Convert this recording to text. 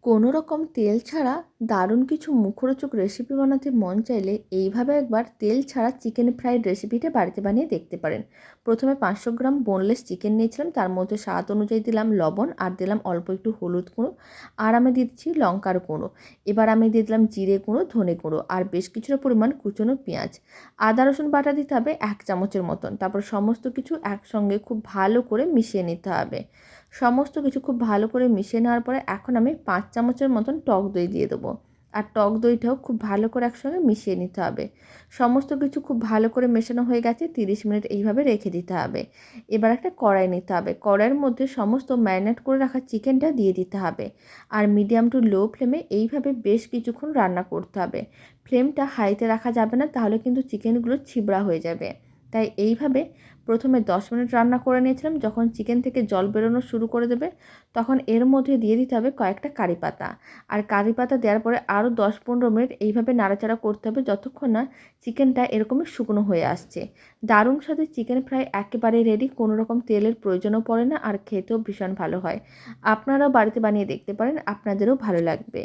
কোনো রকম তেল ছাড়া দারুণ কিছু মুখরোচক রেসিপি বানাতে মন চাইলে এইভাবে একবার তেল ছাড়া চিকেন ফ্রাইড রেসিপিটা বাড়িতে বানিয়ে দেখতে পারেন। প্রথমে 500 গ্রাম বোনলেস চিকেন নিয়েছিলাম, তার মধ্যে স্বাদ অনুযায়ী দিলাম লবণ আর দিলাম অল্প একটু হলুদ গুঁড়ো, আর আমি দিচ্ছি লঙ্কার গুঁড়ো। এবার আমি দিয়ে দিলাম জিরে গুঁড়ো, ধনে গুঁড়ো আর বেশ কিছুটা পরিমাণ কুচনো পেঁয়াজ। আদা রসুন বাটা দিতে হবে 1 চামচের মতন। তারপর সমস্ত কিছু একসঙ্গে খুব ভালো করে মিশিয়ে নিতে হবে। সমস্ত কিছু খুব ভালো করে মিশিয়ে নেওয়ার পরে এখন আমি 5 চামচের মতন টক দই দিয়ে দেবো। আর টক দইটাও খুব ভালো করে একসঙ্গে মিশিয়ে নিতে হবে। সমস্ত কিছু খুব ভালো করে মেশানো হয়ে গেছে, 30 মিনিট এইভাবে রেখে দিতে হবে। এবার একটা কড়াই নিতে হবে, কড়াইয়ের মধ্যে সমস্ত ম্যারিনেট করে রাখা চিকেনটা দিয়ে দিতে হবে। আর মিডিয়াম টু লো ফ্লেমে এইভাবে বেশ কিছুক্ষণ রান্না করতে হবে। ফ্লেমটা হাইতে রাখা যাবে না, তাহলে কিন্তু চিকেনগুলো ছিবড়া হয়ে যাবে। তাই এইভাবে প্রথমে 10 মিনিট রান্না করে নিয়েছিলাম। যখন চিকেন থেকে জল বেরোনো শুরু করে দেবে, তখন এর মধ্যে দিয়ে দিতে হবে কয়েকটা কারি পাতা। আর কারি পাতা দেওয়ার পরে আরও 10-15 মিনিট এইভাবে নাড়াচাড়া করতে হবে, যতক্ষণ না চিকেনটা এরকমই শুকনো হয়ে আসছে। দারুণ স্বাদের চিকেন ফ্রাই একেবারে রেডি, কোনো রকম তেলের প্রয়োজনও পড়ে না, আর খেতেও ভীষণ ভালো হয়। আপনারাও বাড়িতে বানিয়ে দেখতে পারেন, আপনাদেরও ভালো লাগবে।